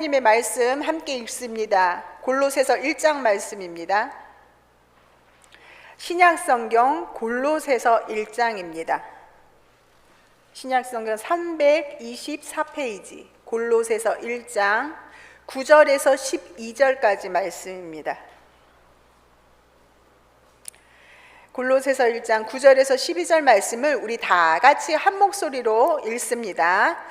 하나님의 말씀 함께 읽습니다. 골로새서 1장 말씀입니다. 신약성경 골로새서 1장입니다. 신약성경 324페이지 골로새서 1장 9절에서 12절까지 말씀입니다. 골로새서 1장 9절에서 12절 말씀을 우리 다 같이 한 목소리로 읽습니다.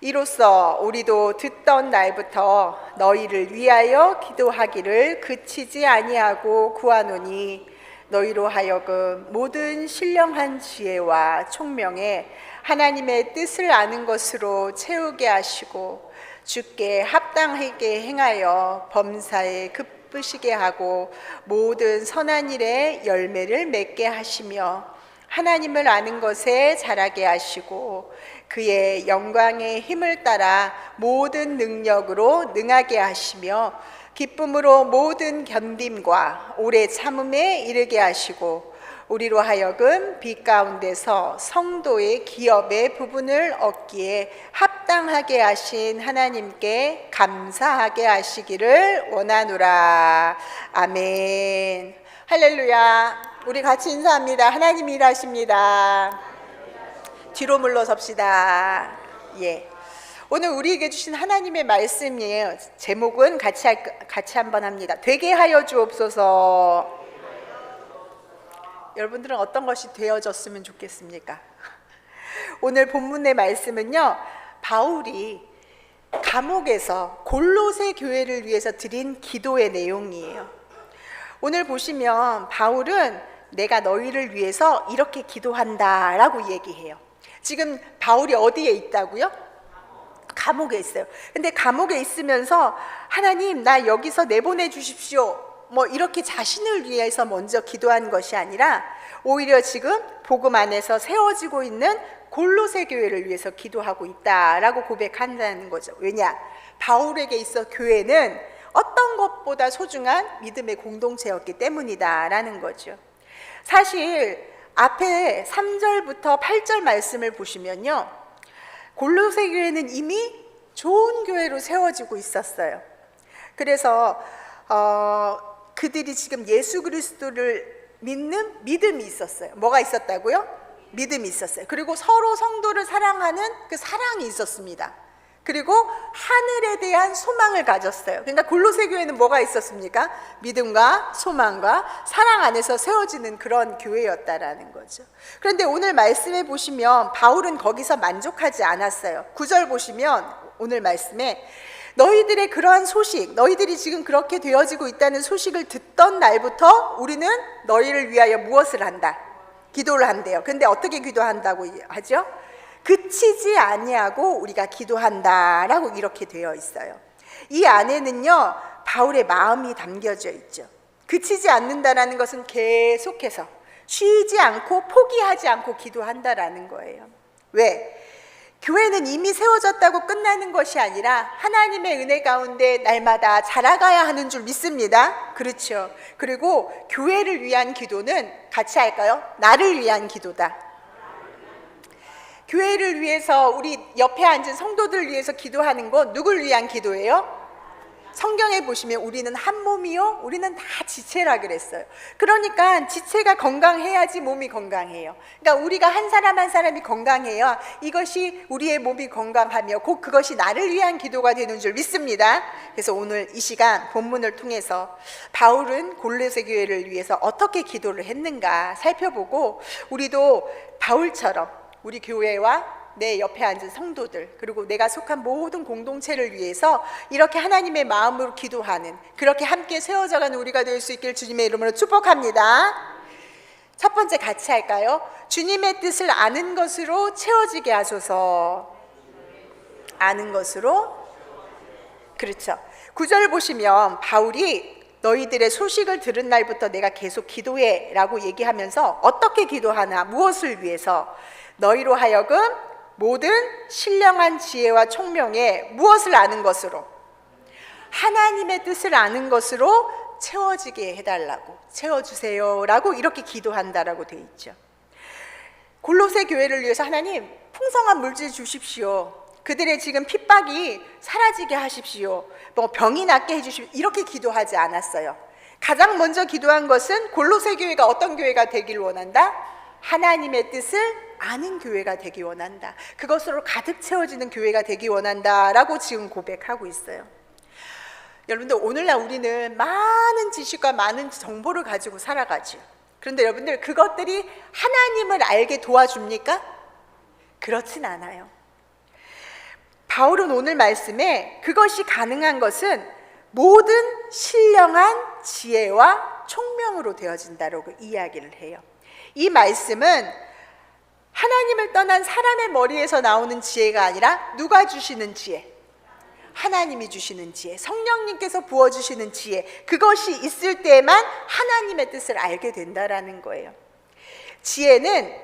이로써 우리도 듣던 날부터 너희를 위하여 기도하기를 그치지 아니하고 구하노니 너희로 하여금 모든 신령한 지혜와 총명에 하나님의 뜻을 아는 것으로 채우게 하시고 주께 합당하게 행하여 범사에 급부시게 하고 모든 선한 일에 열매를 맺게 하시며 하나님을 아는 것에 자라게 하시고 그의 영광의 힘을 따라 모든 능력으로 능하게 하시며 기쁨으로 모든 견딤과 오래 참음에 이르게 하시고 우리로 하여금 빛 가운데서 성도의 기업의 부분을 얻기에 합당하게 하신 하나님께 감사하게 하시기를 원하노라. 아멘. 할렐루야. 우리 같이 인사합니다. 하나님이 일하십니다. 뒤로 물러섭시다. 오늘 우리에게 주신 하나님의 말씀이에요. 제목은 같이 한번 합니다. 되게 하여 주옵소서. 여러분들은 어떤 것이 되어졌으면 좋겠습니까? 오늘 본문의 말씀은요, 바울이 감옥에서 골로새 교회를 위해서 드린 기도의 내용이에요. 오늘 보시면 바울은 내가 너희를 위해서 이렇게 기도한다 라고 얘기해요. 지금 바울이 어디에 있다고요? 감옥에 있어요. 근데 감옥에 있으면서 하나님 나 여기서 내보내 주십시오 이렇게 자신을 위해서 먼저 기도한 것이 아니라 오히려 지금 복음 안에서 세워지고 있는 골로새 교회를 위해서 기도하고 있다라고 고백한다는 거죠. 왜냐? 바울에게 있어 교회는 어떤 것보다 소중한 믿음의 공동체였기 때문이다라는 거죠. 사실 앞에 3절부터 8절 말씀을 보시면요, 골로새 교회는 이미 좋은 교회로 세워지고 있었어요. 그래서 그들이 지금 예수 그리스도를 믿는 믿음이 있었어요. 뭐가 있었다고요? 믿음이 있었어요. 그리고 서로 성도를 사랑하는 그 사랑이 있었습니다. 그리고 하늘에 대한 소망을 가졌어요. 그러니까 골로새 교회는 뭐가 있었습니까? 믿음과 소망과 사랑 안에서 세워지는 그런 교회였다라는 거죠. 그런데 오늘 말씀에 보시면 바울은 거기서 만족하지 않았어요. 9절 보시면 오늘 말씀에 너희들의 그러한 소식, 너희들이 지금 그렇게 되어지고 있다는 소식을 듣던 날부터 우리는 너희를 위하여 무엇을 한다? 기도를 한대요. 근데 어떻게 기도한다고 하죠? 그치지 아니하고 우리가 기도한다라고 이렇게 되어 있어요. 이 안에는요, 바울의 마음이 담겨져 있죠. 그치지 않는다라는 것은 계속해서 쉬지 않고 포기하지 않고 기도한다라는 거예요. 왜? 교회는 이미 세워졌다고 끝나는 것이 아니라 하나님의 은혜 가운데 날마다 자라가야 하는 줄 믿습니다. 그렇죠. 그리고 교회를 위한 기도는 같이 할까요? 나를 위한 기도다. 교회를 위해서 우리 옆에 앉은 성도들 위해서 기도하는 건 누굴 위한 기도예요? 성경에 보시면 우리는 한 몸이요, 우리는 다 지체라 그랬어요. 그러니까 지체가 건강해야지 몸이 건강해요. 그러니까 우리가 한 사람 한 사람이 건강해야 이것이 우리의 몸이 건강하며 곧 그것이 나를 위한 기도가 되는 줄 믿습니다. 그래서 오늘 이 시간 본문을 통해서 바울은 골로새 교회를 위해서 어떻게 기도를 했는가 살펴보고 우리도 바울처럼 우리 교회와 내 옆에 앉은 성도들 그리고 내가 속한 모든 공동체를 위해서 이렇게 하나님의 마음으로 기도하는, 그렇게 함께 세워져가는 우리가 될 수 있기를 주님의 이름으로 축복합니다. 첫 번째 같이 할까요? 주님의 뜻을 아는 것으로 채워지게 하소서. 아는 것으로. 그렇죠. 9절 보시면 바울이 너희들의 소식을 들은 날부터 내가 계속 기도해 라고 얘기하면서 어떻게 기도하나, 무엇을 위해서? 너희로 하여금 모든 신령한 지혜와 총명에 무엇을 아는 것으로? 하나님의 뜻을 아는 것으로 채워지게 해달라고, 채워주세요 라고 이렇게 기도한다라고 돼 있죠. 골로새 교회를 위해서 하나님 풍성한 물질 주십시오. 그들의 지금 핍박이 사라지게 하십시오. 뭐 병이 낫게 해주십시오. 이렇게 기도하지 않았어요. 가장 먼저 기도한 것은 골로새 교회가 어떤 교회가 되길 원한다? 하나님의 뜻을 아는 교회가 되기 원한다. 그것으로 가득 채워지는 교회가 되기 원한다라고 지금 고백하고 있어요. 여러분들, 오늘날 우리는 많은 지식과 많은 정보를 가지고 살아가죠. 그런데 여러분들, 그것들이 하나님을 알게 도와줍니까? 그렇진 않아요. 바울은 오늘 말씀에 그것이 가능한 것은 모든 신령한 지혜와 총명으로 되어진다라고 이야기를 해요. 이 말씀은 하나님을 떠난 사람의 머리에서 나오는 지혜가 아니라 누가 주시는 지혜? 하나님이 주시는 지혜, 성령님께서 부어주시는 지혜, 그것이 있을 때만 하나님의 뜻을 알게 된다라는 거예요. 지혜는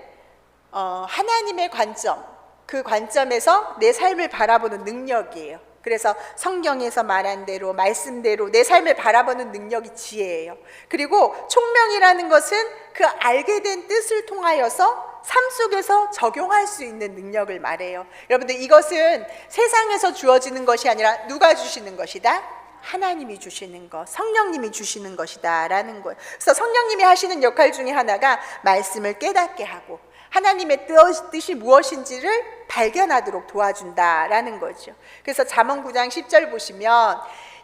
하나님의 관점, 그 관점에서 내 삶을 바라보는 능력이에요. 그래서 성경에서 말한 대로, 말씀대로 내 삶을 바라보는 능력이 지혜예요. 그리고 총명이라는 것은 그 알게 된 뜻을 통하여서 삶 속에서 적용할 수 있는 능력을 말해요. 여러분들, 이것은 세상에서 주어지는 것이 아니라 누가 주시는 것이다? 하나님이 주시는 것, 성령님이 주시는 것이다 라는 거예요. 그래서 성령님이 하시는 역할 중에 하나가 말씀을 깨닫게 하고 하나님의 뜻이 무엇인지를 발견하도록 도와준다라는 거죠. 그래서 잠언 9장 10절 보시면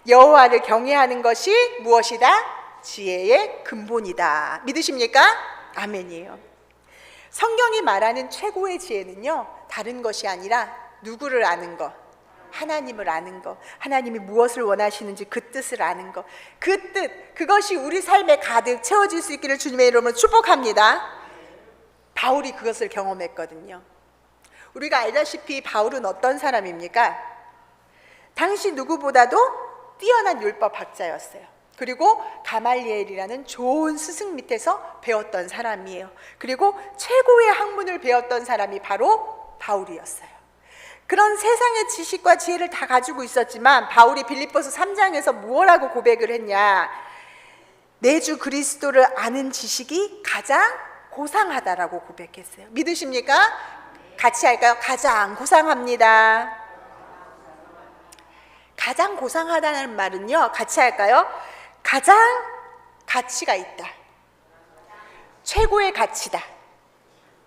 여호와를 경외하는 것이 무엇이다? 지혜의 근본이다. 믿으십니까? 아멘이에요. 성경이 말하는 최고의 지혜는요, 다른 것이 아니라 누구를 아는 것, 하나님을 아는 것, 하나님이 무엇을 원하시는지 그 뜻을 아는 것, 그 뜻, 그것이 우리 삶에 가득 채워질 수 있기를 주님의 이름으로 축복합니다. 바울이 그것을 경험했거든요. 우리가 알다시피 바울은 어떤 사람입니까? 당시 누구보다도 뛰어난 율법학자였어요. 그리고 가말리엘이라는 좋은 스승 밑에서 배웠던 사람이에요. 그리고 최고의 학문을 배웠던 사람이 바로 바울이었어요. 그런 세상의 지식과 지혜를 다 가지고 있었지만 바울이 빌립보서 3장에서 무엇라고 고백을 했냐? 내 주 그리스도를 아는 지식이 가장 고상하다라고 고백했어요. 믿으십니까? 같이 할까요? 가장 고상합니다. 가장 고상하다는 말은요, 같이 할까요? 가장 가치가 있다. 최고의 가치다.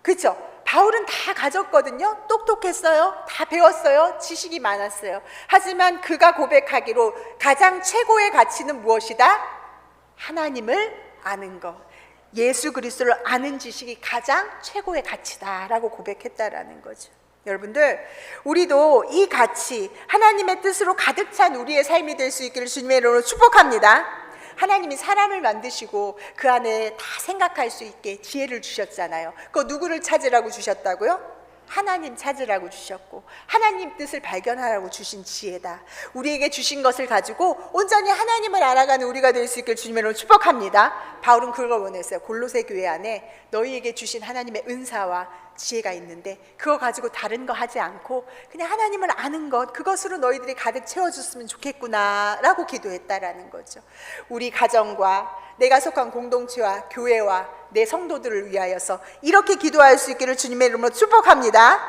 그렇죠? 바울은 다 가졌거든요. 똑똑했어요. 다 배웠어요. 지식이 많았어요. 하지만 그가 고백하기로 가장 최고의 가치는 무엇이다? 하나님을 아는 것. 예수 그리스도를 아는 지식이 가장 최고의 가치다라고 고백했다라는 거죠. 여러분들, 우리도 이 가치, 하나님의 뜻으로 가득 찬 우리의 삶이 될 수 있기를 주님의 이름으로 축복합니다. 하나님이 사람을 만드시고 그 안에 다 생각할 수 있게 지혜를 주셨잖아요. 그거 누구를 찾으라고 주셨다고요? 하나님 찾으라고 주셨고, 하나님 뜻을 발견하라고 주신 지혜다. 우리에게 주신 것을 가지고 온전히 하나님을 알아가는 우리가 될 수 있길 주님으로 축복합니다. 바울은 그걸 원했어요. 골로새 교회 안에 너희에게 주신 하나님의 은사와 지혜가 있는데 그거 가지고 다른 거 하지 않고 그냥 하나님을 아는 것, 그것으로 너희들이 가득 채워줬으면 좋겠구나 라고 기도했다라는 거죠. 우리 가정과 내가 속한 공동체와 교회와 내 성도들을 위하여서 이렇게 기도할 수 있기를 주님의 이름으로 축복합니다.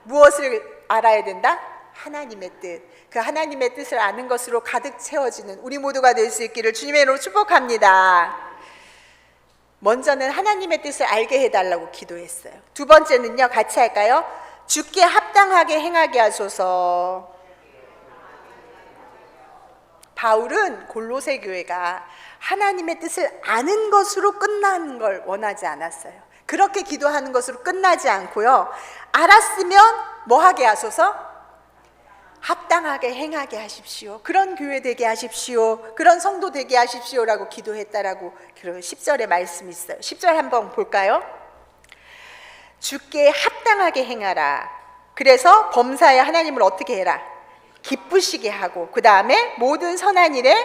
무엇을 알아야 된다? 하나님의 뜻. 그 하나님의 뜻을 아는 것으로 가득 채워지는 우리 모두가 될 수 있기를 주님의 이름으로 축복합니다. 먼저는 하나님의 뜻을 알게 해달라고 기도했어요. 두 번째는요, 같이 할까요? 주께 합당하게 행하게 하소서. 바울은 골로새 교회가 하나님의 뜻을 아는 것으로 끝나는 걸 원하지 않았어요. 그렇게 기도하는 것으로 끝나지 않고요, 알았으면 뭐 하게 하소서? 합당하게 행하게 하십시오. 그런 교회 되게 하십시오. 그런 성도 되게 하십시오라고 기도했다라고 10절에 말씀이 있어요. 10절 한번 볼까요? 주께 합당하게 행하라. 그래서 범사에 하나님을 어떻게 해라? 기쁘시게 하고, 그 다음에 모든 선한 일에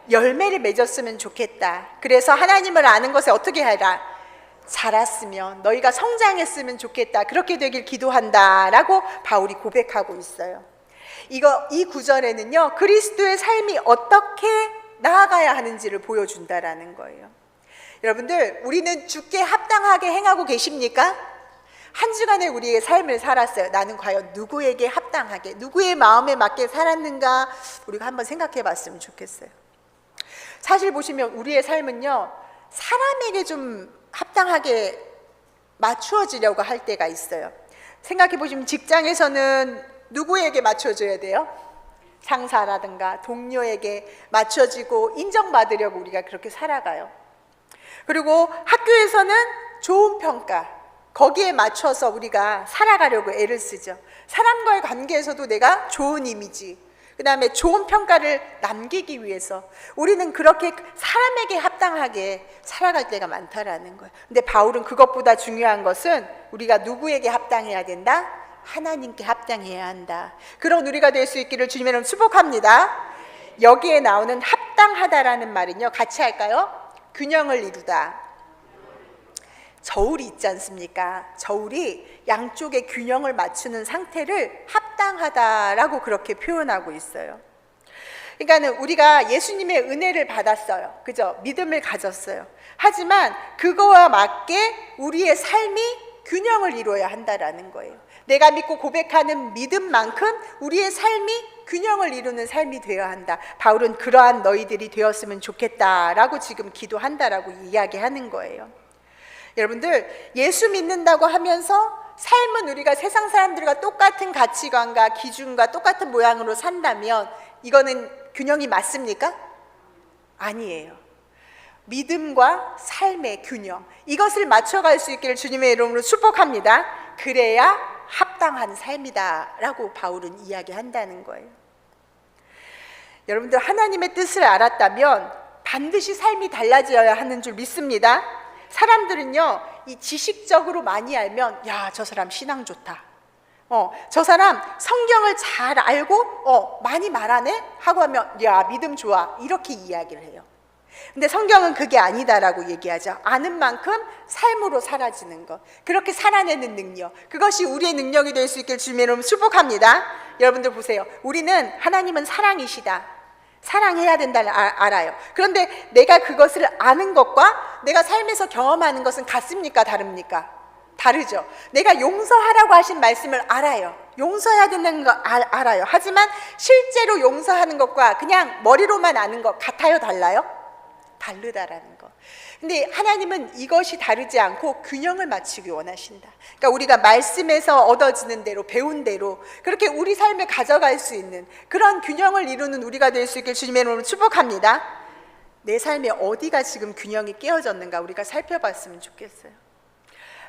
열매를 맺었으면 좋겠다. 그래서 하나님을 아는 것에 어떻게 하라? 자랐으면, 너희가 성장했으면 좋겠다. 그렇게 되길 기도한다라고 바울이 고백하고 있어요. 이 구절에는요, 그리스도의 삶이 어떻게 나아가야 하는지를 보여준다라는 거예요. 여러분들, 우리는 주께 합당하게 행하고 계십니까? 한 주간의 우리의 삶을 살았어요. 나는 과연 누구에게 합당하게, 누구의 마음에 맞게 살았는가 우리가 한번 생각해 봤으면 좋겠어요. 사실 보시면 우리의 삶은요, 사람에게 좀 합당하게 맞추어지려고 할 때가 있어요. 생각해 보시면 직장에서는 누구에게 맞춰줘야 돼요? 상사라든가 동료에게 맞춰지고 인정받으려고 우리가 그렇게 살아가요. 그리고 학교에서는 좋은 평가, 거기에 맞춰서 우리가 살아가려고 애를 쓰죠. 사람과의 관계에서도 내가 좋은 이미지, 그 다음에 좋은 평가를 남기기 위해서 우리는 그렇게 사람에게 합당하게 살아갈 때가 많다라는 거예요. 근데 바울은 그것보다 중요한 것은 우리가 누구에게 합당해야 된다? 하나님께 합당해야 한다. 그런 우리가 될 수 있기를 주님의 이름으로 축복합니다. 여기에 나오는 합당하다라는 말은요, 같이 할까요? 균형을 이루다. 저울이 있지 않습니까? 저울이 양쪽의 균형을 맞추는 상태를 합당하다라고 그렇게 표현하고 있어요. 그러니까는 우리가 예수님의 은혜를 받았어요. 그죠? 믿음을 가졌어요. 하지만 그거와 맞게 우리의 삶이 균형을 이루어야 한다라는 거예요. 내가 믿고 고백하는 믿음만큼 우리의 삶이 균형을 이루는 삶이 되어야 한다. 바울은 그러한 너희들이 되었으면 좋겠다라고 지금 기도한다라고 이야기하는 거예요. 여러분들, 예수 믿는다고 하면서 삶은 우리가 세상 사람들과 똑같은 가치관과 기준과 똑같은 모양으로 산다면 이거는 균형이 맞습니까? 아니에요. 믿음과 삶의 균형, 이것을 맞춰갈 수 있기를 주님의 이름으로 축복합니다. 그래야 합당한 삶이다 라고 바울은 이야기한다는 거예요. 여러분들, 하나님의 뜻을 알았다면 반드시 삶이 달라져야 하는 줄 믿습니다. 사람들은요, 이 지식적으로 많이 알면 야, 저 사람 신앙 좋다, 저 사람 성경을 잘 알고 많이 말하네 하고 하면 야, 믿음 좋아, 이렇게 이야기를 해요. 근데 성경은 그게 아니다라고 얘기하죠. 아는 만큼 삶으로 사라지는 것, 그렇게 살아내는 능력, 그것이 우리의 능력이 될 수 있길 주님의 이름으로 축복합니다. 여러분들 보세요. 우리는 하나님은 사랑이시다, 사랑해야 된다는 알아요. 그런데 내가 그것을 아는 것과 내가 삶에서 경험하는 것은 같습니까? 다릅니까? 다르죠. 내가 용서하라고 하신 말씀을 알아요. 용서해야 된다는 거 알아요. 하지만 실제로 용서하는 것과 그냥 머리로만 아는 것 같아요? 달라요? 다르다라는 거. 근데 하나님은 이것이 다르지 않고 균형을 맞추기 원하신다. 그러니까 우리가 말씀에서 얻어지는 대로, 배운 대로 그렇게 우리 삶을 가져갈 수 있는 그런 균형을 이루는 우리가 될 수 있길 주님의 이름으로 축복합니다. 내 삶에 어디가 지금 균형이 깨어졌는가 우리가 살펴봤으면 좋겠어요.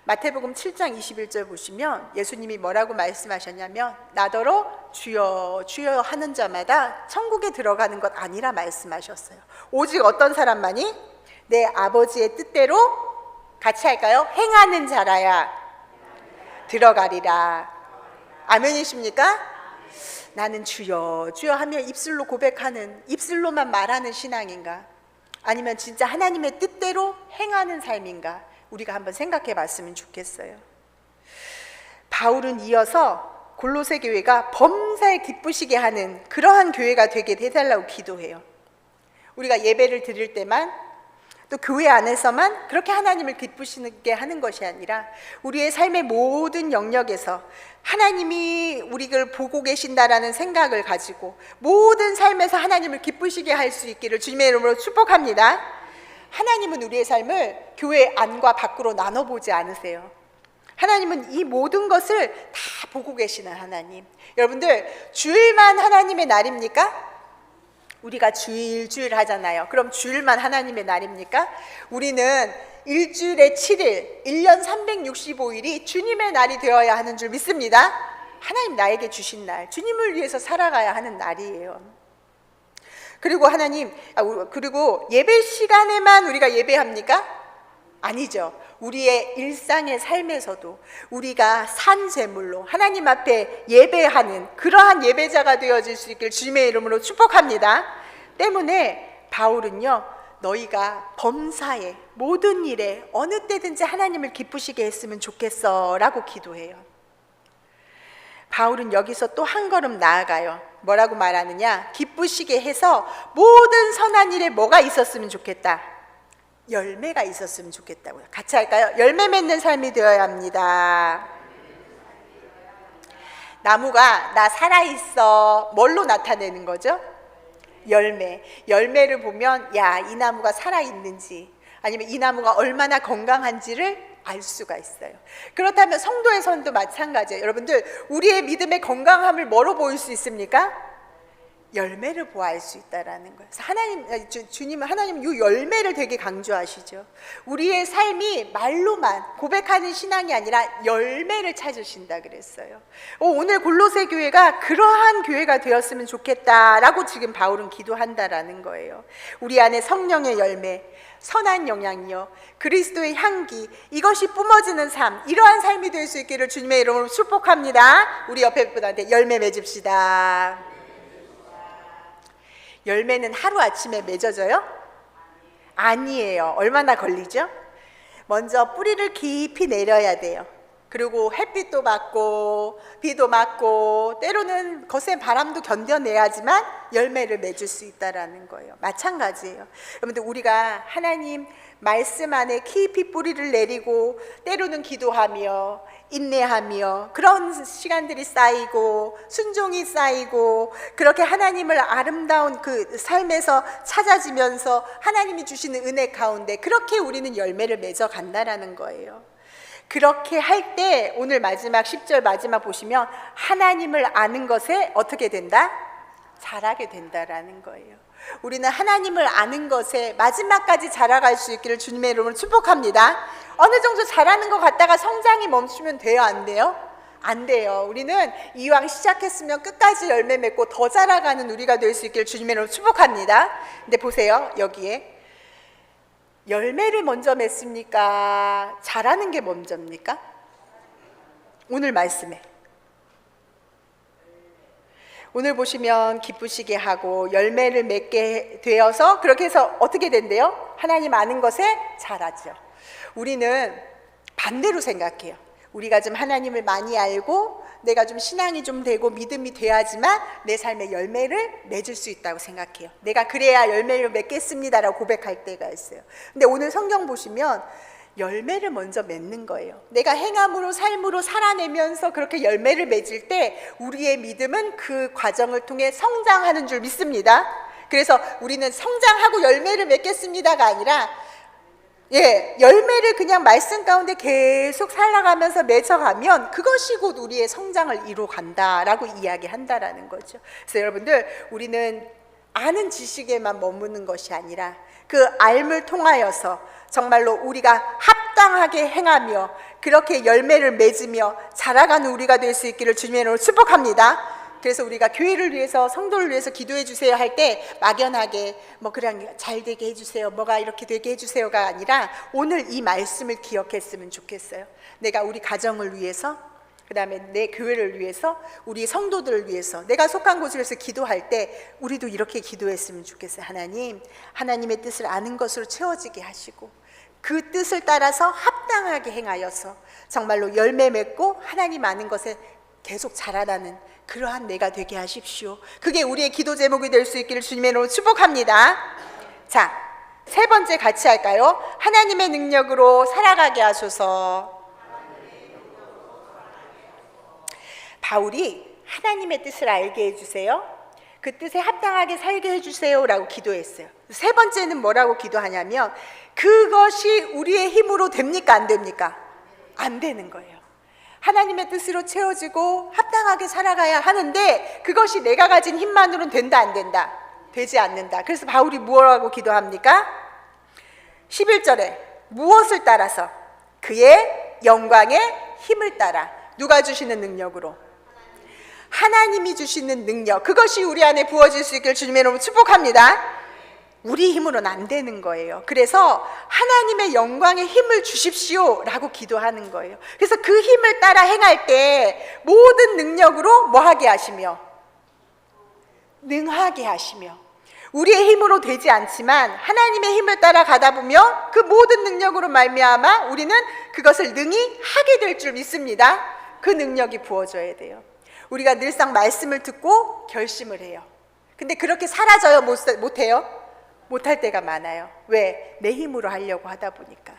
마태복음 7장 21절 보시면 예수님이 뭐라고 말씀하셨냐면 나더러 주여 주여 하는 자마다 천국에 들어가는 것 아니라 말씀하셨어요. 오직 어떤 사람만이 내 아버지의 뜻대로, 같이 할까요? 행하는 자라야 들어가리라. 아멘이십니까? 나는 주여 주여 하며 입술로 고백하는, 입술로만 말하는 신앙인가? 아니면 진짜 하나님의 뜻대로 행하는 삶인가? 우리가 한번 생각해 봤으면 좋겠어요. 바울은 이어서 골로새 교회가 범사에 기쁘시게 하는 그러한 교회가 되게 해달라고 기도해요. 우리가 예배를 드릴 때만, 또 교회 안에서만 그렇게 하나님을 기쁘시게 하는 것이 아니라 우리의 삶의 모든 영역에서 하나님이 우리를 보고 계신다라는 생각을 가지고 모든 삶에서 하나님을 기쁘시게 할 수 있기를 주님의 이름으로 축복합니다. 하나님은 우리의 삶을 교회 안과 밖으로 나눠보지 않으세요. 하나님은 이 모든 것을 다 보고 계시는 하나님. 여러분들, 주일만 하나님의 날입니까? 우리가 주일 하잖아요. 그럼 주일만 하나님의 날입니까? 우리는 일주일에 7일, 1년 365일이 주님의 날이 되어야 하는 줄 믿습니다. 하나님 나에게 주신 날, 주님을 위해서 살아가야 하는 날이에요. 그리고 그리고 예배 시간에만 우리가 예배합니까? 아니죠. 우리의 일상의 삶에서도 우리가 산 제물로 하나님 앞에 예배하는 그러한 예배자가 되어질 수 있길 주님의 이름으로 축복합니다. 때문에 바울은요, 너희가 범사에 모든 일에 어느 때든지 하나님을 기쁘시게 했으면 좋겠어 라고 기도해요. 바울은 여기서 또 한 걸음 나아가요. 뭐라고 말하느냐? 기쁘시게 해서 모든 선한 일에 뭐가 있었으면 좋겠다? 열매가 있었으면 좋겠다고요. 같이 할까요? 열매 맺는 삶이 되어야 합니다. 나무가 나 살아있어 뭘로 나타내는 거죠? 열매. 열매를 보면 야, 이 나무가 살아있는지 아니면 이 나무가 얼마나 건강한지를 알 수가 있어요. 그렇다면 성도에서도 마찬가지예요. 여러분들, 우리의 믿음의 건강함을 뭐로 보일 수 있습니까? 열매를 보아할 수 있다라는 거예요. 그래서 주님은 이 열매를 되게 강조하시죠. 우리의 삶이 말로만 고백하는 신앙이 아니라 열매를 찾으신다 그랬어요. 오늘 골로새 교회가 그러한 교회가 되었으면 좋겠다라고 지금 바울은 기도한다라는 거예요. 우리 안에 성령의 열매, 선한 영향이요, 그리스도의 향기, 이것이 뿜어지는 삶, 이러한 삶이 될 수 있기를 주님의 이름으로 축복합니다. 우리 옆에 분한테 열매 맺읍시다. 열매는 하루아침에 맺어져요? 아니에요. 얼마나 걸리죠? 먼저 뿌리를 깊이 내려야 돼요. 그리고 햇빛도 맞고 비도 맞고 때로는 거센 바람도 견뎌내야지만 열매를 맺을 수 있다는 거예요. 마찬가지예요. 여러분들, 우리가 하나님 말씀 안에 깊이 뿌리를 내리고 때로는 기도하며 인내하며 그런 시간들이 쌓이고 순종이 쌓이고 그렇게 하나님을 아름다운 그 삶에서 찾아지면서 하나님이 주시는 은혜 가운데 그렇게 우리는 열매를 맺어 간다라는 거예요. 그렇게 할 때 오늘 마지막 10절 마지막 보시면 하나님을 아는 것에 어떻게 된다? 자라게 된다라는 거예요. 우리는 하나님을 아는 것에 마지막까지 자라갈 수 있기를 주님의 이름으로 축복합니다. 어느 정도 자라는 것 같다가 성장이 멈추면 돼요? 안 돼요? 안 돼요. 우리는 이왕 시작했으면 끝까지 열매 맺고 더 자라가는 우리가 될 수 있기를 주님의 이름으로 축복합니다. 근데 보세요, 여기에 열매를 먼저 맺습니까? 자라는 게 먼저입니까? 오늘 말씀에 오늘 보시면 기쁘시게 하고 열매를 맺게 되어서 그렇게 해서 어떻게 된대요? 하나님 아는 것에 자라죠. 우리는 반대로 생각해요. 우리가 좀 하나님을 많이 알고 내가 좀 신앙이 좀 되고 믿음이 돼야지만 내 삶의 열매를 맺을 수 있다고 생각해요. 내가 그래야 열매를 맺겠습니다라고 고백할 때가 있어요. 근데 오늘 성경 보시면 열매를 먼저 맺는 거예요. 내가 행함으로 삶으로 살아내면서 그렇게 열매를 맺을 때 우리의 믿음은 그 과정을 통해 성장하는 줄 믿습니다. 그래서 우리는 성장하고 열매를 맺겠습니다가 아니라 열매를 그냥 말씀 가운데 계속 살아가면서 맺어가면 그것이 곧 우리의 성장을 이루어 간다라고 이야기한다라는 거죠. 그래서 여러분들, 우리는 아는 지식에만 머무는 것이 아니라 그 알을 통하여서 정말로 우리가 합당하게 행하며 그렇게 열매를 맺으며 자라가는 우리가 될 수 있기를 주님의 이름으로 축복합니다. 그래서 우리가 교회를 위해서 성도를 위해서 기도해 주세요 할 때 막연하게 뭐 그냥 잘 되게 해주세요, 뭐가 이렇게 되게 해주세요가 아니라 오늘 이 말씀을 기억했으면 좋겠어요. 내가 우리 가정을 위해서, 그 다음에 내 교회를 위해서, 우리 성도들을 위해서, 내가 속한 곳에서 기도할 때 우리도 이렇게 기도했으면 좋겠어요. 하나님, 하나님의 뜻을 아는 것으로 채워지게 하시고 그 뜻을 따라서 합당하게 행하여서 정말로 열매 맺고 하나님 아는 것에 계속 자라나는 그러한 내가 되게 하십시오. 그게 우리의 기도 제목이 될 수 있기를 주님의 이름으로 축복합니다. 자, 세 번째 같이 할까요? 하나님의 능력으로 살아가게 하소서. 바울이 하나님의 뜻을 알게 해주세요, 그 뜻에 합당하게 살게 해주세요 라고 기도했어요. 세 번째는 뭐라고 기도하냐면 그것이 우리의 힘으로 됩니까? 안 됩니까? 안 되는 거예요. 하나님의 뜻으로 채워지고 합당하게 살아가야 하는데 그것이 내가 가진 힘만으로는 된다 안 된다? 되지 않는다. 그래서 바울이 뭐라고 기도합니까? 11절에 무엇을 따라서? 그의 영광의 힘을 따라. 누가 주시는 능력으로? 하나님이 주시는 능력, 그것이 우리 안에 부어질 수 있기를 주님의 이름으로 축복합니다. 우리 힘으로는 안 되는 거예요. 그래서 하나님의 영광의 힘을 주십시오 라고 기도하는 거예요. 그래서 그 힘을 따라 행할 때 모든 능력으로 뭐하게 하시며? 능하게 하시며. 우리의 힘으로 되지 않지만 하나님의 힘을 따라 가다 보면 그 모든 능력으로 말미암아 우리는 그것을 능히 하게 될 줄 믿습니다. 그 능력이 부어져야 돼요. 우리가 늘상 말씀을 듣고 결심을 해요. 근데 그렇게 사라져요? 못해요? 못할 때가 많아요. 왜? 내 힘으로 하려고 하다 보니까.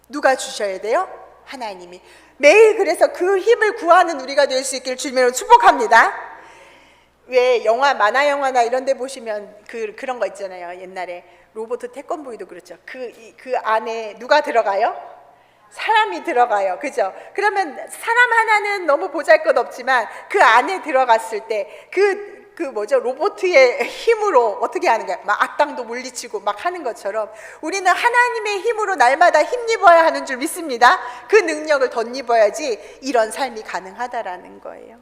누가 주셔야 돼요? 하나님이. 매일 그래서 그 힘을 구하는 우리가 될 수 있기를 주님으로 축복합니다. 왜 영화, 만화 영화나 이런 데 보시면 그런 거 있잖아요. 옛날에 로버트 태권브이도 그렇죠. 그 안에 누가 들어가요? 사람이 들어가요. 그죠? 그러면 사람 하나는 너무 보잘것없지만 그 안에 들어갔을 때 로보트의 힘으로 어떻게 하는 거야? 막 악당도 물리치고 막 하는 것처럼 우리는 하나님의 힘으로 날마다 힘입어야 하는 줄 믿습니다. 그 능력을 덧입어야지 이런 삶이 가능하다라는 거예요.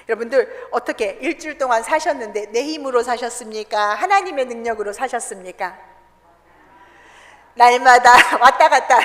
여러분들 어떻게 일주일 동안 사셨는데 내 힘으로 사셨습니까? 하나님의 능력으로 사셨습니까? 날마다 왔다 갔다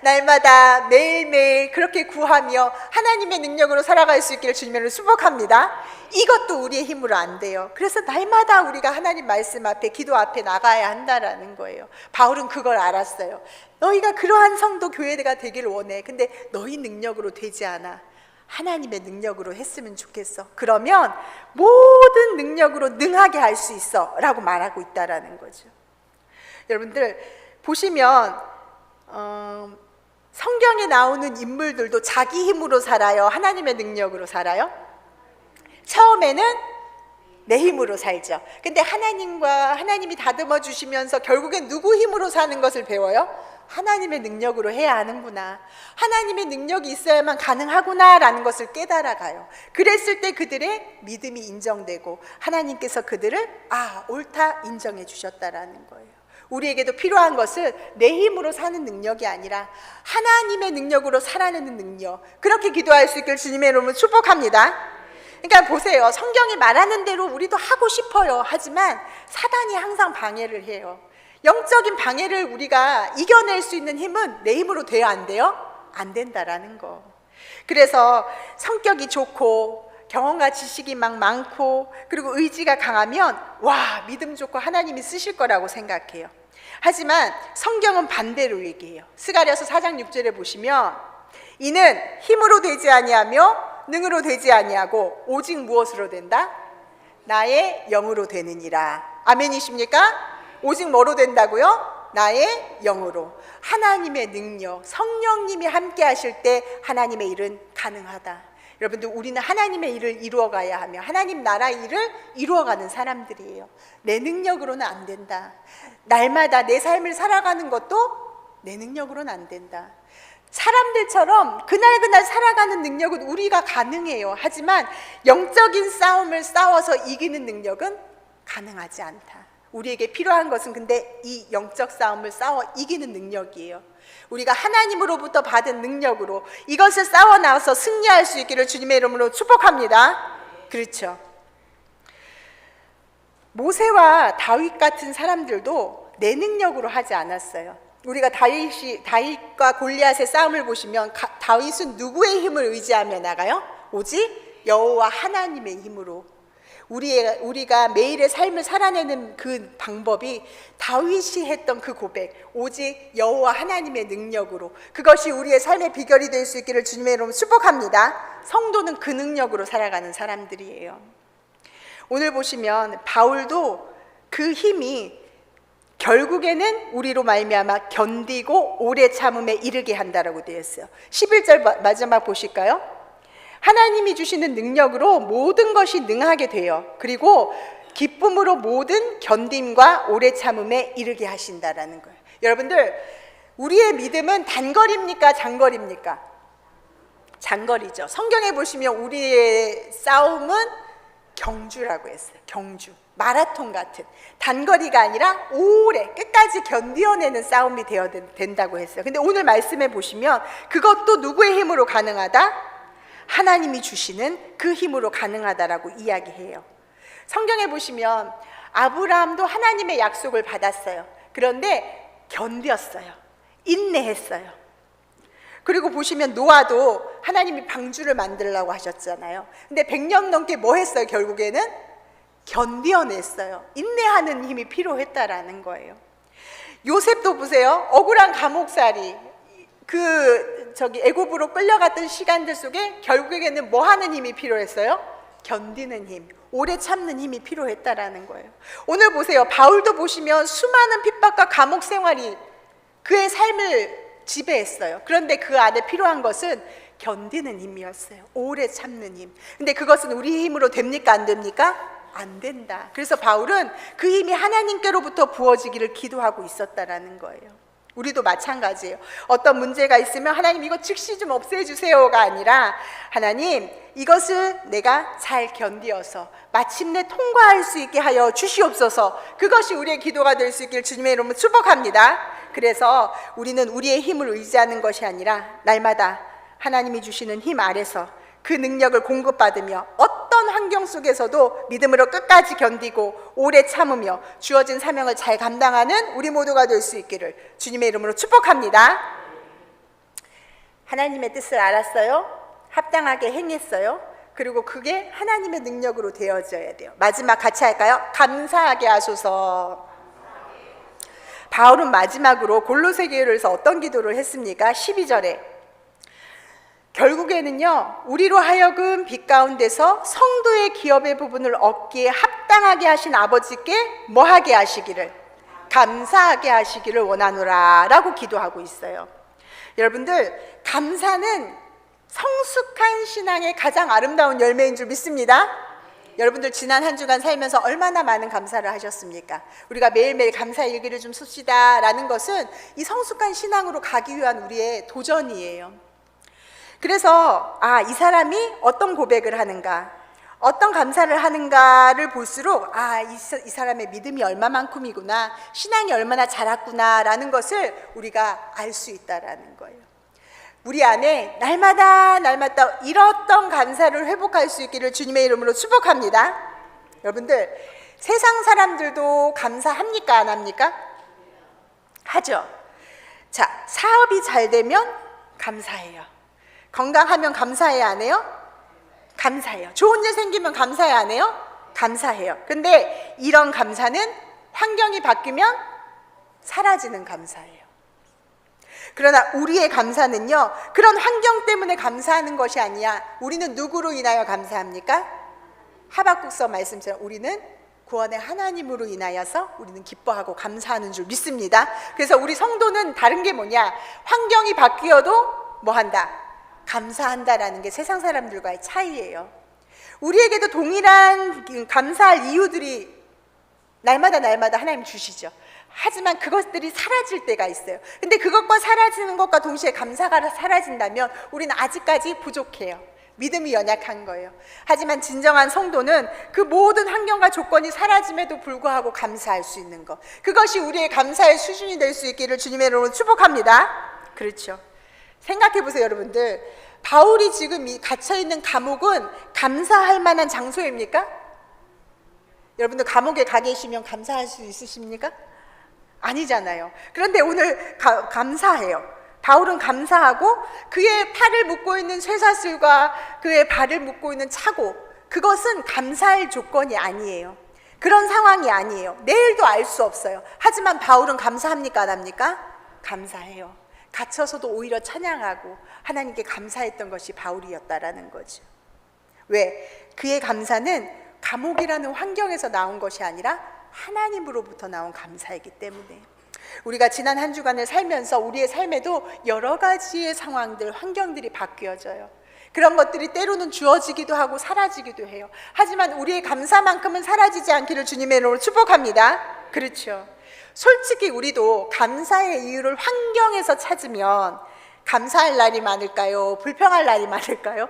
날마다 매일매일 그렇게 구하며 하나님의 능력으로 살아갈 수 있기를 주님으로 축복합니다. 이것도 우리의 힘으로 안 돼요. 그래서 날마다 우리가 하나님 말씀 앞에, 기도 앞에 나가야 한다라는 거예요. 바울은 그걸 알았어요. 너희가 그러한 성도 교회가 되기를 원해. 근데 너희 능력으로 되지 않아. 하나님의 능력으로 했으면 좋겠어. 그러면 모든 능력으로 능하게 할 수 있어 라고 말하고 있다라는 거죠. 여러분들 보시면 성경에 나오는 인물들도 자기 힘으로 살아요? 하나님의 능력으로 살아요? 처음에는 내 힘으로 살죠. 근데 하나님이 다듬어 주시면서 결국엔 누구 힘으로 사는 것을 배워요? 하나님의 능력으로 해야 하는구나. 하나님의 능력이 있어야만 가능하구나 라는 것을 깨달아가요. 그랬을 때 그들의 믿음이 인정되고 하나님께서 그들을 옳다 인정해 주셨다라는 거예요. 우리에게도 필요한 것은 내 힘으로 사는 능력이 아니라 하나님의 능력으로 살아내는 능력. 그렇게 기도할 수 있기를 주님의 이름으로 축복합니다. 그러니까 보세요. 성경이 말하는 대로 우리도 하고 싶어요. 하지만 사단이 항상 방해를 해요. 영적인 방해를 우리가 이겨낼 수 있는 힘은 내 힘으로 돼야 안 돼요? 안 된다라는 거. 그래서 성격이 좋고 경험과 지식이 막 많고 그리고 의지가 강하면 믿음 좋고 하나님이 쓰실 거라고 생각해요. 하지만 성경은 반대로 얘기해요. 스가랴서 4장 6절에 보시면 이는 힘으로 되지 아니하며 능으로 되지 아니하고 오직 무엇으로 된다? 나의 영으로 되느니라. 아멘이십니까? 오직 뭐로 된다고요? 나의 영으로. 하나님의 능력, 성령님이 함께 하실 때 하나님의 일은 가능하다. 여러분들 우리는 하나님의 일을 이루어가야 하며 하나님 나라 일을 이루어가는 사람들이에요. 내 능력으로는 안 된다. 날마다 내 삶을 살아가는 것도 내 능력으로는 안 된다. 사람들처럼 그날그날 살아가는 능력은 우리가 가능해요. 하지만 영적인 싸움을 싸워서 이기는 능력은 가능하지 않다. 우리에게 필요한 것은 근데 이 영적 싸움을 싸워 이기는 능력이에요. 우리가 하나님으로부터 받은 능력으로 이것을 싸워 나와서 승리할 수 있기를 주님의 이름으로 축복합니다. 그렇죠. 모세와 다윗 같은 사람들도 내 능력으로 하지 않았어요. 우리가 다윗과 골리앗의 싸움을 보시면 다윗은 누구의 힘을 의지하며 나가요? 오직 여호와 하나님의 힘으로. 우리가 매일의 삶을 살아내는 그 방법이 다윗이 했던 그 고백, 오직 여호와 하나님의 능력으로, 그것이 우리의 삶의 비결이 될 수 있기를 주님의 이름으로 축복합니다. 성도는 그 능력으로 살아가는 사람들이에요. 오늘 보시면 바울도 그 힘이 결국에는 우리로 말미암아 견디고 오래 참음에 이르게 한다라고 되어 있어요. 11절 마지막 보실까요? 하나님이 주시는 능력으로 모든 것이 능하게 돼요. 그리고 기쁨으로 모든 견딤과 오래 참음에 이르게 하신다라는 거예요. 여러분들 우리의 믿음은 단거리입니까? 장거리입니까? 장거리죠. 성경에 보시면 우리의 싸움은 경주라고 했어요. 경주, 마라톤 같은 단거리가 아니라 오래 끝까지 견디어내는 싸움이 되어야 된다고 했어요. 근데 오늘 말씀에 보시면 그것도 누구의 힘으로 가능하다? 하나님이 주시는 그 힘으로 가능하다라고 이야기해요. 성경에 보시면 아브라함도 하나님의 약속을 받았어요. 그런데 견뎠어요. 인내했어요. 그리고 보시면 노아도 하나님이 방주를 만들려고 하셨잖아요. 근데 100년 넘게 뭐 했어요? 결국에는 견뎌냈어요. 인내하는 힘이 필요했다라는 거예요. 요셉도 보세요. 억울한 감옥살이, 애굽으로 끌려갔던 시간들 속에 결국에는 뭐 하는 힘이 필요했어요? 견디는 힘, 오래 참는 힘이 필요했다라는 거예요. 오늘 보세요. 바울도 보시면 수많은 핍박과 감옥 생활이 그의 삶을 지배했어요. 그런데 그 안에 필요한 것은 견디는 힘이었어요. 오래 참는 힘. 근데 그것은 우리 힘으로 됩니까? 안 됩니까? 안 된다. 그래서 바울은 그 힘이 하나님께로부터 부어지기를 기도하고 있었다라는 거예요. 우리도 마찬가지예요. 어떤 문제가 있으면 하나님 이거 즉시 좀 없애주세요가 아니라 하나님 이것을 내가 잘 견디어서 마침내 통과할 수 있게 하여 주시옵소서. 그것이 우리의 기도가 될 수 있기를 주님의 이름으로 축복합니다. 그래서 우리는 우리의 힘을 의지하는 것이 아니라 날마다 하나님이 주시는 힘 아래서 그 능력을 공급받으며 어떤 환경 속에서도 믿음으로 끝까지 견디고 오래 참으며 주어진 사명을 잘 감당하는 우리 모두가 될 수 있기를 주님의 이름으로 축복합니다. 하나님의 뜻을 알았어요. 합당하게 행했어요. 그리고 그게 하나님의 능력으로 되어져야 돼요. 마지막 같이 할까요? 감사하게 하소서. 바울은 마지막으로 골로새 교회에서 어떤 기도를 했습니까? 12절에 결국에는요, 우리로 하여금 빛 가운데서 성도의 기업의 부분을 얻기에 합당하게 하신 아버지께 뭐하게 하시기를? 감사하게 하시기를 원하노라 라고 기도하고 있어요. 여러분들, 감사는 성숙한 신앙의 가장 아름다운 열매인 줄 믿습니다. 여러분들 지난 한 주간 살면서 얼마나 많은 감사를 하셨습니까? 우리가 매일매일 감사 일기를 좀 씁시다 라는 것은 이 성숙한 신앙으로 가기 위한 우리의 도전이에요. 그래서 이 사람이 어떤 고백을 하는가, 어떤 감사를 하는가를 볼수록 이 사람의 믿음이 얼마만큼이구나, 신앙이 얼마나 자랐구나 라는 것을 우리가 알 수 있다라는 거예요. 우리 안에 날마다 잃었던 감사를 회복할 수 있기를 주님의 이름으로 축복합니다. 여러분들, 세상 사람들도 감사합니까? 안 합니까? 하죠. 자, 사업이 잘 되면 감사해요. 건강하면 감사해야 안 해요? 감사해요. 좋은 일 생기면 감사해야 안 해요? 감사해요. 근데 이런 감사는 환경이 바뀌면 사라지는 감사예요. 그러나 우리의 감사는요, 그런 환경 때문에 감사하는 것이 아니야. 우리는 누구로 인하여 감사합니까? 하박국서 말씀처럼 우리는 구원의 하나님으로 인하여서 우리는 기뻐하고 감사하는 줄 믿습니다. 그래서 우리 성도는 다른 게 뭐냐? 환경이 바뀌어도 뭐 한다? 감사한다라는 게 세상 사람들과의 차이예요. 우리에게도 동일한 감사할 이유들이 날마다 하나님 주시죠. 하지만 그것들이 사라질 때가 있어요. 근데 그것과 사라지는 것과 동시에 감사가 사라진다면 우리는 아직까지 부족해요. 믿음이 연약한 거예요. 하지만 진정한 성도는 그 모든 환경과 조건이 사라짐에도 불구하고 감사할 수 있는 것, 그것이 우리의 감사의 수준이 될 수 있기를 주님의 이름으로 축복합니다. 그렇죠. 생각해 보세요, 여러분들. 바울이 지금 이 갇혀있는 감옥은 감사할 만한 장소입니까? 여러분들 감옥에 가 계시면 감사할 수 있으십니까? 아니잖아요. 그런데 오늘 감사해요. 바울은 감사하고 그의 팔을 묶고 있는 쇠사슬과 그의 발을 묶고 있는 차고, 그것은 감사할 조건이 아니에요. 그런 상황이 아니에요. 내일도 알 수 없어요. 하지만 바울은 감사합니까? 안 합니까? 감사해요. 갇혀서도 오히려 찬양하고 하나님께 감사했던 것이 바울이었다라는 거죠. 왜? 그의 감사는 감옥이라는 환경에서 나온 것이 아니라 하나님으로부터 나온 감사이기 때문에. 우리가 지난 한 주간을 살면서 우리의 삶에도 여러 가지의 상황들, 환경들이 바뀌어져요. 그런 것들이 때로는 주어지기도 하고 사라지기도 해요. 하지만 우리의 감사만큼은 사라지지 않기를 주님의 이름으로 축복합니다. 그렇죠. 솔직히 우리도 감사의 이유를 환경에서 찾으면 감사할 날이 많을까요? 불평할 날이 많을까요?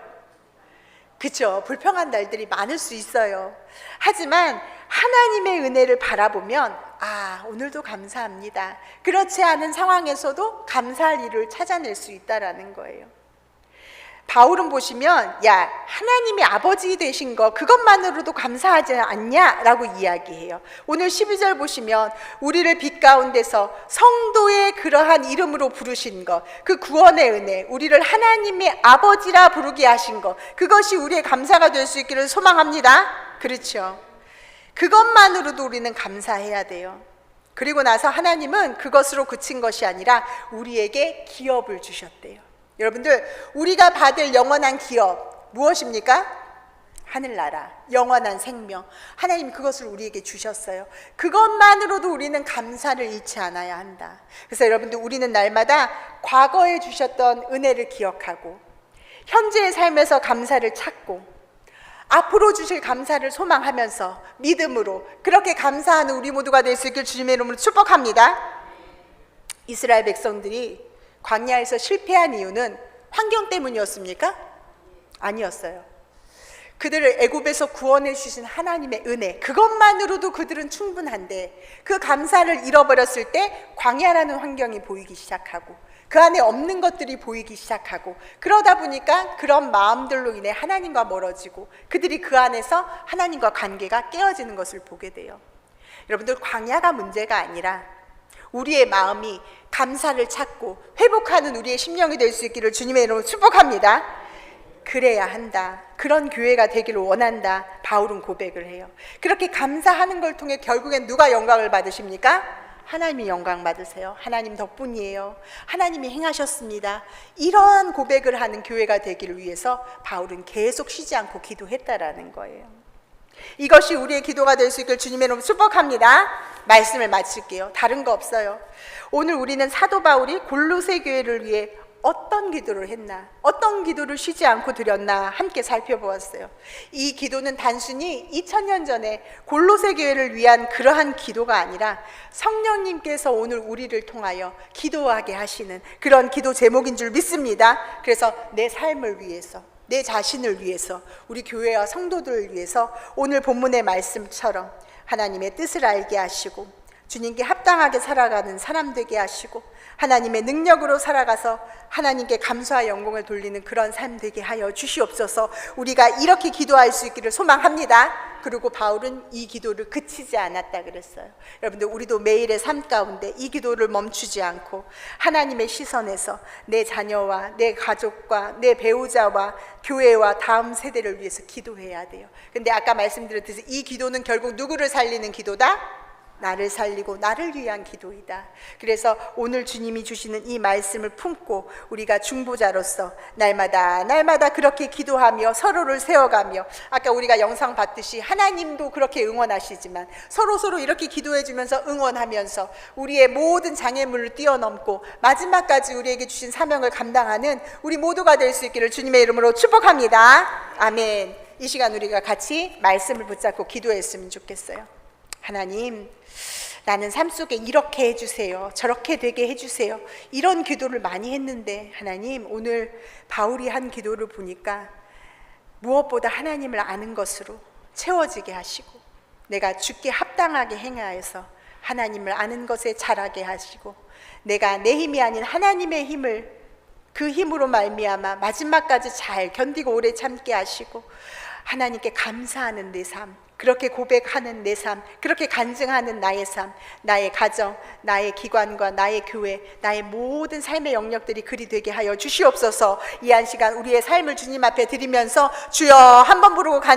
그렇죠. 불평한 날들이 많을 수 있어요. 하지만 하나님의 은혜를 바라보면 오늘도 감사합니다. 그렇지 않은 상황에서도 감사할 일을 찾아낼 수 있다라는 거예요. 바울은 보시면 하나님이 아버지 되신 거 그것만으로도 감사하지 않냐라고 이야기해요. 오늘 12절 보시면 우리를 빛 가운데서 성도의 그러한 이름으로 부르신 것, 그 구원의 은혜, 우리를 하나님의 아버지라 부르게 하신 것, 그것이 우리의 감사가 될 수 있기를 소망합니다. 그렇죠. 그것만으로도 우리는 감사해야 돼요. 그리고 나서 하나님은 그것으로 그친 것이 아니라 우리에게 기업을 주셨대요. 여러분들, 우리가 받을 영원한 기업 무엇입니까? 하늘나라, 영원한 생명, 하나님 그것을 우리에게 주셨어요. 그것만으로도 우리는 감사를 잃지 않아야 한다. 그래서 여러분들, 우리는 날마다 과거에 주셨던 은혜를 기억하고 현재의 삶에서 감사를 찾고 앞으로 주실 감사를 소망하면서 믿음으로 그렇게 감사하는 우리 모두가 될 수 있길 주님의 이름으로 축복합니다. 이스라엘 백성들이 광야에서 실패한 이유는 환경 때문이었습니까? 아니었어요. 그들을 애굽에서 구원해 주신 하나님의 은혜, 그것만으로도 그들은 충분한데 그 감사를 잃어버렸을 때 광야라는 환경이 보이기 시작하고 그 안에 없는 것들이 보이기 시작하고, 그러다 보니까 그런 마음들로 인해 하나님과 멀어지고 그들이 그 안에서 하나님과 관계가 깨어지는 것을 보게 돼요. 여러분들, 광야가 문제가 아니라 우리의 마음이 감사를 찾고 회복하는 우리의 심령이 될 수 있기를 주님의 이름으로 축복합니다. 그래야 한다, 그런 교회가 되기를 원한다, 바울은 고백을 해요. 그렇게 감사하는 걸 통해 결국엔 누가 영광을 받으십니까? 하나님이 영광 받으세요. 하나님 덕분이에요. 하나님이 행하셨습니다. 이러한 고백을 하는 교회가 되기를 위해서 바울은 계속 쉬지 않고 기도했다라는 거예요. 이것이 우리의 기도가 될 수 있길 주님의 이름으로 축복합니다. 말씀을 마칠게요. 다른 거 없어요. 오늘 우리는 사도 바울이 골로새 교회를 위해 어떤 기도를 했나, 어떤 기도를 쉬지 않고 드렸나 함께 살펴보았어요. 이 기도는 단순히 2000년 전에 골로새 교회를 위한 그러한 기도가 아니라 성령님께서 오늘 우리를 통하여 기도하게 하시는 그런 기도 제목인 줄 믿습니다. 그래서 내 삶을 위해서, 내 자신을 위해서, 우리 교회와 성도들을 위해서 오늘 본문의 말씀처럼 하나님의 뜻을 알게 하시고 주님께 합당하게 살아가는 사람 되게 하시고 하나님의 능력으로 살아가서 하나님께 감사와 영광을 돌리는 그런 삶 되게 하여 주시옵소서. 우리가 이렇게 기도할 수 있기를 소망합니다. 그리고 바울은 이 기도를 그치지 않았다 그랬어요. 여러분들, 우리도 매일의 삶 가운데 이 기도를 멈추지 않고 하나님의 시선에서 내 자녀와 내 가족과 내 배우자와 교회와 다음 세대를 위해서 기도해야 돼요. 근데 아까 말씀드렸듯이 이 기도는 결국 누구를 살리는 기도다? 나를 살리고 나를 위한 기도이다. 그래서 오늘 주님이 주시는 이 말씀을 품고 우리가 중보자로서 날마다 그렇게 기도하며 서로를 세워가며, 아까 우리가 영상 봤듯이 하나님도 그렇게 응원하시지만 서로 이렇게 기도해 주면서 응원하면서 우리의 모든 장애물을 뛰어넘고 마지막까지 우리에게 주신 사명을 감당하는 우리 모두가 될 수 있기를 주님의 이름으로 축복합니다. 아멘. 이 시간 우리가 같이 말씀을 붙잡고 기도했으면 좋겠어요. 하나님, 나는 삶 속에 이렇게 해주세요, 저렇게 되게 해주세요, 이런 기도를 많이 했는데 하나님, 오늘 바울이 한 기도를 보니까 무엇보다 하나님을 아는 것으로 채워지게 하시고 내가 주께 합당하게 행하여서 하나님을 아는 것에 자라게 하시고 내가 내 힘이 아닌 하나님의 힘을, 그 힘으로 말미암아 마지막까지 잘 견디고 오래 참게 하시고 하나님께 감사하는 내 삶, 그렇게 고백하는 내 삶, 그렇게 간증하는 나의 삶, 나의 가정, 나의 기관과 나의 교회, 나의 모든 삶의 영역들이 그리 되게 하여 주시옵소서. 이 한 시간 우리의 삶을 주님 앞에 드리면서 주여 한번 부르고 간증